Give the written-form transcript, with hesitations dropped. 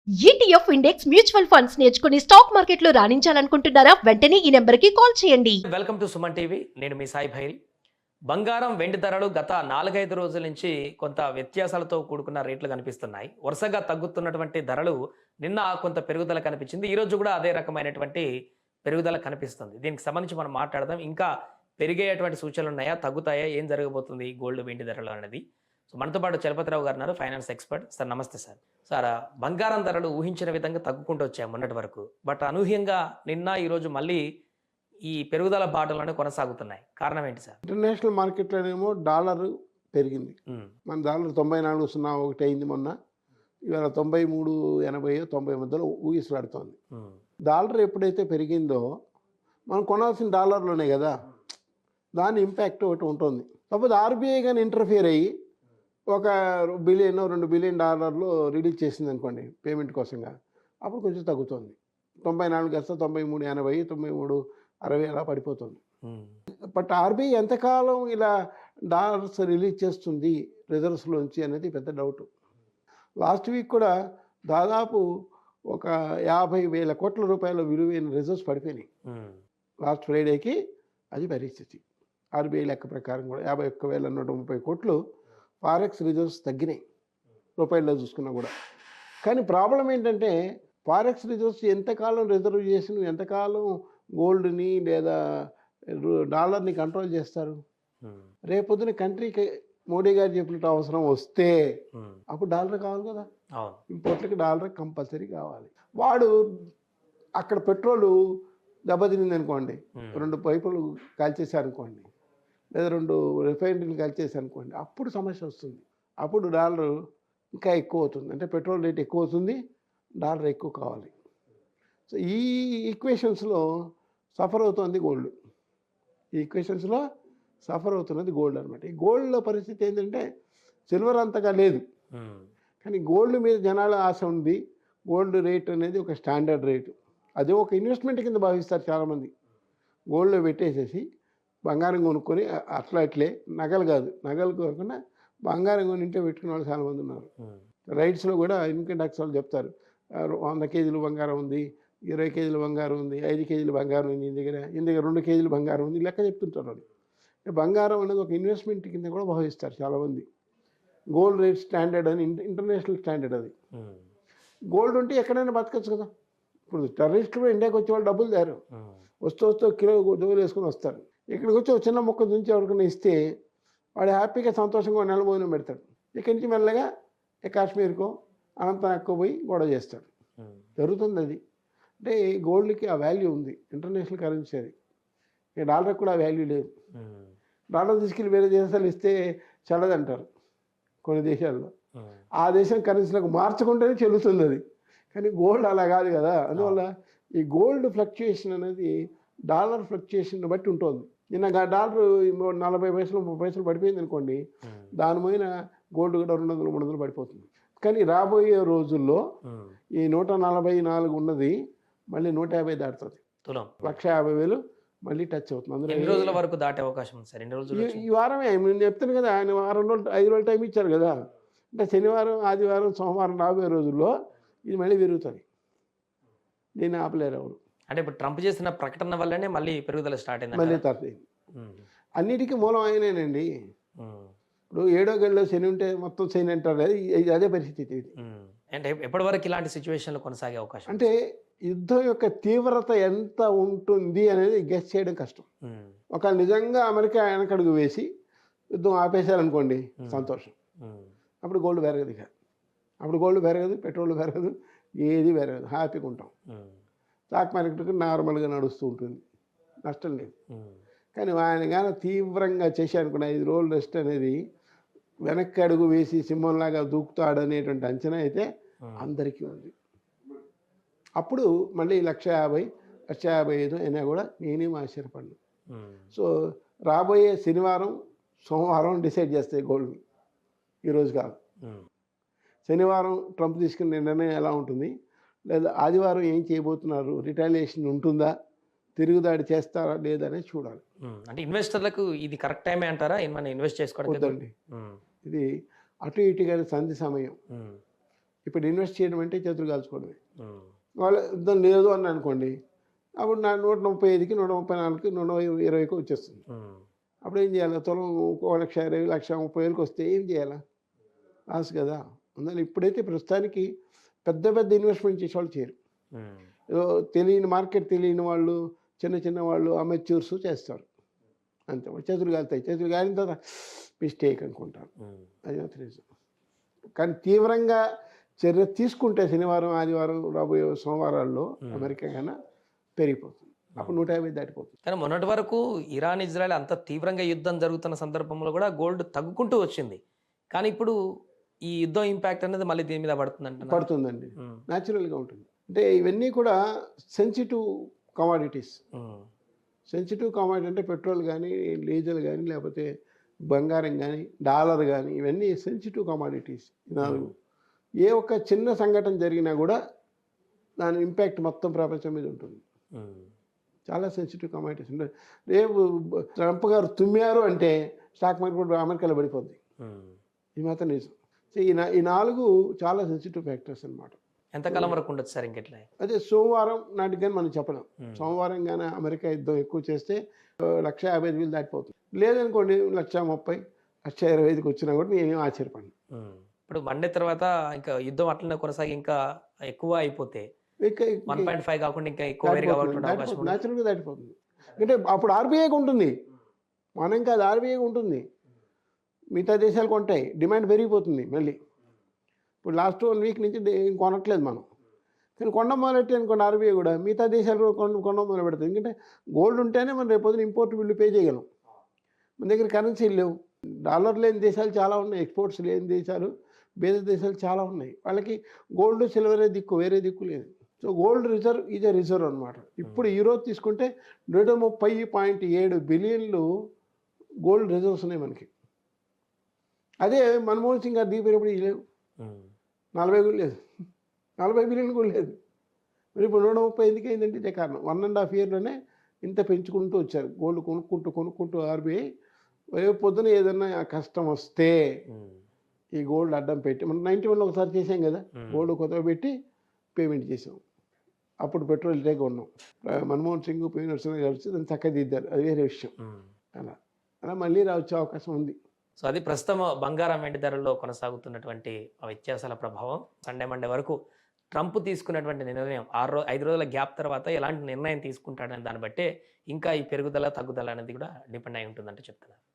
ETF index mutual funds నేర్చుకుని stock మార్కెట్లో రాణించాలనుకుంటున్నారా? వెంటనే ఈ నెంబర్కి కాల్ చేయండి. Welcome to Suman TV. నేను మీ సాయి భైరి. బంగారం వెండి ధరలు గత 4-5 రోజుల నుంచి కొంత వ్యత్యాసాలతో కూడుకున్న రేట్లు కనిపిస్తున్నాయి. వరుసగా తగ్గుతున్నటువంటి ధరలు నిన్న కొంత పెరుగుదల కనిపించింది. ఈ రోజు కూడా అదే రకమైనటువంటి పెరుగుదల కనిపిస్తుంది. దీనికి సంబంధించి మనం మాట్లాడదాం. ఇంకా పెరిగేటువంటి సూచనలు ఉన్నాయా, తగ్గుతాయా, ఏం జరగబోతుంది గోల్డ్ వెండి ధరలు అనేది. సో మనతో పాటు చలపతిరావు గారు ఉన్నారు, ఫైనాన్స్ ఎక్స్పర్ట్. సార్ నమస్తే సార్. సార్, బంగారం ధరలు ఊహించిన విధంగా తగ్గుకుంటూ వచ్చాయి మొన్నటి వరకు. బట్ అనూహ్యంగా నిన్న ఈరోజు మళ్ళీ ఈ పెరుగుదల బాటలోనే కొనసాగుతున్నాయి. కారణం ఏంటి సార్? ఇంటర్నేషనల్ మార్కెట్లోనేమో డాలర్ పెరిగింది. మన డాలర్ 94.01 అయింది మొన్న. ఇవాళ 93.80 90 మధ్యలో ఊగిసలాడుతోంది. డాలర్ ఎప్పుడైతే పెరిగిందో మనం కొనాల్సిన డాలర్లోనే కదా, దాని ఇంపాక్ట్ ఒకటి ఉంటుంది. కాకపోతే ఆర్బీఐ కానీ ఇంటర్ఫియర్ అయ్యి ఒక $1 బిలియన్ $2 బిలియన్ రిలీజ్ చేసింది అనుకోండి పేమెంట్ కోసంగా, అప్పుడు కొంచెం తగ్గుతుంది. 94 కాస్త 93.80 93.60 అలా పడిపోతుంది. బట్ ఆర్బీఐ ఎంతకాలం ఇలా డాలర్స్ రిలీజ్ చేస్తుంది రిజర్వ్స్లోంచి అనేది పెద్ద డౌట్. లాస్ట్ వీక్ కూడా దాదాపు ఒక 50,000 కోట్ల రూపాయల విలువైన రిజర్వ్స్ పడిపోయినాయి. లాస్ట్ ఫ్రైడేకి అది పరిస్థితి. ఆర్బీఐ లెక్క ప్రకారం కూడా 51,130 కోట్లు ఫారెక్స్ రిజర్వ్స్ తగ్గినాయి రూపాయల్లో చూసుకున్నా కూడా. కానీ ప్రాబ్లం ఏంటంటే ఫారెక్స్ రిజర్వ్స్ ఎంతకాలం రిజర్వ్ చేసి ఎంతకాలం గోల్డ్ని లేదా డాలర్ని కంట్రోల్ చేస్తారు? రేపొద్దున కంట్రీకి మోడీ గారు చెప్పినట్టు అవసరం వస్తే అప్పుడు డాలర్ కావాలి కదా, ఇంపోర్ట్లకి డాలర్ కంపల్సరీ కావాలి. వాడు అక్కడ పెట్రోలు దెబ్బతినింది అనుకోండి, 2 పైపులు కాల్చేశారనుకోండి, లేదా 2 రిఫైనరీలు కాల్చేశారనుకోండి, అప్పుడు సమస్య వస్తుంది. అప్పుడు డాలర్ ఇంకా ఎక్కువ అవుతుంది. అంటే పెట్రోల్ రేట్ ఎక్కువ అవుతుంది, డాలర్ ఎక్కువ కావాలి. సో ఈ ఈక్వేషన్స్లో సఫర్ అవుతుంది గోల్డ్. ఈ ఈక్వేషన్స్లో సఫర్ అవుతున్నది గోల్డ్ అనమాట. ఈ గోల్డ్లో పరిస్థితి ఏంటంటే సిల్వర్ అంతగా లేదు, కానీ గోల్డ్ మీద జనాల ఆశ ఉంది. గోల్డ్ రేట్ అనేది ఒక స్టాండర్డ్ రేటు, అదే ఒక ఇన్వెస్ట్మెంట్ కింద భావిస్తారు చాలామంది. గోల్డ్లో పెట్టేసేసి బంగారం కొనుక్కొని అట్లే నగలు కాదు, నగలు కాకుండా బంగారం కొని ఇంట్లో పెట్టుకునే వాళ్ళు చాలామంది ఉన్నారు. రైట్స్లో కూడా ఇన్కమ్ ట్యాక్స్ వాళ్ళు చెప్తారు 100 కేజీలు బంగారం ఉంది, 20 కేజీలు బంగారం ఉంది, 5 కేజీలు బంగారం ఉంది, ఈయన దగ్గర 2 కేజీలు బంగారం ఉంది, లెక్క చెప్తుంటారు వాళ్ళు. బంగారం అనేది ఒక ఇన్వెస్ట్మెంట్ కింద కూడా భావిస్తారు చాలామంది. గోల్డ్ రేట్ స్టాండర్డ్ అని ఇంటర్నేషనల్ స్టాండర్డ్ అది. గోల్డ్ ఉంటే ఎక్కడైనా బతకచ్చు కదా. ఇప్పుడు టెర్రరిస్టులు కూడా ఇండియాకి వచ్చే వాళ్ళు డబ్బులు తేరు, వస్తూ కిలో డబ్బులు వేసుకొని వస్తారు. ఇక్కడికి వచ్చి ఒక చిన్న మొక్క నుంచి ఎవరికైనా ఇస్తే వాడు హ్యాపీగా సంతోషంగా నెల భోజనం పెడతాడు. ఇక్కడి నుంచి మెల్లగా కాశ్మీర్కో అనంతనాగ్కో పోయి గొడవ చేస్తాడు. జరుగుతుంది అది. అంటే గోల్డ్కి ఆ వాల్యూ ఉంది, ఇంటర్నేషనల్ కరెన్సీ అది. ఇక డాలర్కి కూడా ఆ వాల్యూ లేదు. డాలర్ తీసుకెళ్ళి వేరే దేశాలు ఇస్తే చల్లదంటారు కొన్ని దేశాల్లో. ఆ దేశం కరెన్సీలకు మార్చకుంటేనే చెల్లుతుంది అది. కానీ గోల్డ్ అలా కాదు కదా. అందువల్ల ఈ గోల్డ్ ఫ్లక్చుయేషన్ అనేది డాలర్ ఫ్లక్చుయేషన్ బట్టి ఉంటుంది. నిన్న డాలర్ 40 పైసలు 30 పైసలు పడిపోయింది అనుకోండి, దాని మీద గోల్డ్ కూడా 200-300 పడిపోతుంది. కానీ రాబోయే రోజుల్లో ఈ 144 ఉన్నది మళ్ళీ 150 దాటుతుంది. 150,000 మళ్ళీ టచ్ అవుతుంది. అందులో ఎన్ని రోజుల వరకు దాటే అవకాశం ఉంది సార్? ఎన్ని రోజులు? ఈ వారమే నేను చెప్తాను కదా, ఆయన 5 రోజులు టైం ఇచ్చారు కదా. అంటే శనివారం, ఆదివారం, సోమవారం రాబోయే రోజుల్లో ఇది మళ్ళీ పెరుగుతుంది. దీన్ని ఆపలేరు ఎవరు. అంటే ఇప్పుడు ట్రంప్ చేసిన ప్రకటన వల్లనే మళ్ళీ పెరుగుదల స్టార్ట్ అయింది. మళ్ళీ తరలి అన్నిటికీ మూలం ఆయనేనండి. ఇప్పుడు 7వ గడిలో శని ఉంటే మొత్తం శని అంటారు, అదే పరిస్థితి ఇది. అంటే ఎప్పటి వరకు ఇలాంటి సిచ్యువేషన్లు కొనసాగే అవకాశం? అంటే యుద్ధం యొక్క తీవ్రత ఎంత ఉంటుంది అనేది గెస్ చేయడం కష్టం. ఒక నిజంగా అమెరికా వెనకడుగు వేసి యుద్ధం ఆపేశారనుకోండి, సంతోషం. అప్పుడు గోల్డ్ పెరగదు. ఇక అప్పుడు గోల్డ్ పెరగదు, పెట్రోల్ పెరగదు, ఏది పెరగదు, హ్యాపీగా ఉంటాం. స్టాక్ మార్కెట్కి నార్మల్గా నడుస్తూ ఉంటుంది, నష్టం లేదు. కానీ ఆయన కానీ తీవ్రంగా చేశారనుకున్న 5 రోజులు రెస్ట్ అనేది వెనక్కి అడుగు వేసి సింహంలాగా దూకుతాడనేటువంటి అంచనా అయితే అందరికీ ఉంది. అప్పుడు మళ్ళీ 150,000 155 అయినా కూడా నేనేం ఆశ్చర్యపడను. సో రాబోయే శనివారం సోమవారం డిసైడ్ చేస్తాయి గోల్డ్ని, ఈరోజు కాదు. శనివారం ట్రంప్ తీసుకున్న నిర్ణయం ఎలా ఉంటుంది, లేదా ఆదివారం ఏం చేయబోతున్నారు, రిటాలియేషన్ ఉంటుందా, తిరుగుదాడి చేస్తారా లేదనే చూడాలి. అంటే ఇన్వెస్టర్లకు ఇది కరెక్ట్ టైమే అంటారా ఏమైనా ఇన్వెస్ట్ చేసుకోవడానికి? ఇది అటు ఇటుగా సంధి సమయం. ఇప్పుడు ఇన్వెస్ట్ చేయడం అంటే చేతులు కాల్చుకోవడమే. వాళ్ళు యుద్ధం లేదు అని అనుకోండి, అప్పుడు నా 135కి 134కి 120కి వచ్చేస్తుంది. అప్పుడు ఏం చేయాలి? తులం 1,20,000 1,30,000కి వస్తే ఏం చేయాలా? లాస్ కదా. అందువల్ల ఇప్పుడైతే ప్రస్తుతానికి పెద్ద పెద్ద ఇన్వెస్ట్మెంట్ చేసేవాళ్ళు చేయరు. ఏదో తెలియని మార్కెట్ తెలియని వాళ్ళు, చిన్న చిన్న వాళ్ళు అమెచ్యూర్స్ చేస్తారు అంతే. చేతులు కాలుతాయి. చేతులు కాలిన తర్వాత మిస్టేక్ అనుకుంటారు. అది మాత్రం నిజం. కానీ తీవ్రంగా చర్య తీసుకుంటే శనివారం ఆదివారం రాబోయే సోమవారాల్లో అమెరికా కన్నా పెరిగిపోతుంది. అప్పుడు 150 దాటిపోతుంది. కానీ మొన్నటి వరకు ఇరాన్ ఇజ్రాయెల్ అంత తీవ్రంగా యుద్ధం జరుగుతున్న సందర్భంలో కూడా గోల్డ్ తగ్గుకుంటూ వచ్చింది. కానీ ఇప్పుడు ఈ యుద్ధం ఇంపాక్ట్ అనేది మళ్ళీ దీని మీద పడుతుంది. పడుతుందండి, న్యాచురల్గా ఉంటుంది. అంటే ఇవన్నీ కూడా సెన్సిటివ్ కమాడిటీస్. సెన్సిటివ్ కమాడిటీ అంటే పెట్రోల్ కానీ, డీజిల్ కానీ, లేకపోతే బంగారం కానీ, డాలర్ కానీ, ఇవన్నీ సెన్సిటివ్ కమాడిటీస్. ఏ ఒక్క చిన్న సంఘటన జరిగినా కూడా దాని ఇంపాక్ట్ మొత్తం ప్రపంచం మీద ఉంటుంది. చాలా సెన్సిటివ్ కమాడిటీస్ ఉంటాయి. రేపు ట్రంప్ గారు తుమ్మారు అంటే స్టాక్ మార్కెట్ కూడా అమెరికాలో పడిపోద్ది. ఇది మాత్రం నిజం. సో ఈ 4 చాలా సెన్సిటివ్ ఫ్యాక్టర్స్ అనమాట. ఎంతకాలం వరకు ఉండొచ్చు సార్ ఇంకెట్లా? అదే సోమవారం నాటికి కానీ మనం చెప్పలేం. సోమవారం కానీ అమెరికా యుద్ధం ఎక్కువ చేస్తే 1,55,000 దాటిపోతుంది. లేదనుకోండి 1,30,000 1,25,000కి వచ్చినా కూడా నేనేం ఆశ్చర్యపడను. ఇప్పుడు మండే తర్వాత ఇంకా యుద్ధం అట్లనే కొనసాగి ఇంకా ఎక్కువ అయిపోతే 1.5 కాకుండా ఇంకా ఎక్కువ న్యాచురల్గా దాటిపోతుంది. అంటే అప్పుడు ఆర్బీఐకి ఉంటుంది, మనం కాదు, ఆర్బీఐకి ఉంటుంది. మిగతా దేశాలు కొంటాయి, డిమాండ్ పెరిగిపోతుంది మళ్ళీ. ఇప్పుడు లాస్ట్ 1 వీక్ నుంచి కొనట్లేదు మనం, కానీ కొండ మొదలెట్టి అనుకోండి ఆర్బీఐ కూడా మిగతా దేశాలు కూడా కొండ మొదలు పెడతాయి. ఎందుకంటే గోల్డ్ ఉంటేనే మనం రేపొద్దున ఇంపోర్ట్ బిల్లు పే చేయగలం. మన దగ్గర కరెన్సీలు లేవు. డాలర్ లేని దేశాలు చాలా ఉన్నాయి, ఎక్స్పోర్ట్స్ లేని దేశాలు, పేద దేశాలు చాలా ఉన్నాయి. వాళ్ళకి గోల్డ్ సిల్వరే దిక్కు, వేరే దిక్కు లేదు. So gold reserve is a reserve అనమాట. ఇప్పుడు ఈరోజు తీసుకుంటే 130.7 బిలియన్లు గోల్డ్ రిజర్వ్స్ ఉన్నాయి మనకి. అదే మన్మోహన్ సింగ్ గారు దిగిపోయినప్పుడు ఇవి లేవు, 40 కూడా లేదు, 40 బిలియన్ కూడా లేదు. మరి ఇప్పుడు 130 ఎందుకు అయిందంటే ఇదే కారణం. 1.5 ఇయర్లోనే ఇంత పెంచుకుంటూ వచ్చారు. గోల్డ్ కొనుక్కుంటూ ఆర్బీఐ పొద్దున ఏదన్నా కష్టం వస్తే ఈ గోల్డ్ అడ్డం పెట్టి, మనం 91లో ఒకసారి చేసాం కదా, గోల్డ్ కొత్తగా పెట్టి పేమెంట్ చేసాం. అప్పుడు పెట్రోల్ రేట్ ఉన్నాం. మన్మోహన్ సింగ్ పివి నరసింహ కలిసి దాన్ని చక్కదిద్దారు, అది వేరే విషయం. అలా మళ్ళీ రావచ్చే అవకాశం ఉంది. సో అది ప్రస్తుతం బంగారం వెండి ధరల్లో కొనసాగుతున్నటువంటి వ్యత్యాసాల ప్రభావం. సండే మండే వరకు ట్రంప్ తీసుకున్నటువంటి నిర్ణయం 5 రోజుల గ్యాప్ తర్వాత ఎలాంటి నిర్ణయం తీసుకుంటాడనే దాన్ని బట్టే ఇంకా ఈ పెరుగుదల తగ్గుదల అనేది కూడా డిపెండ్ అయి ఉంటుందంటే చెప్తున్నారు.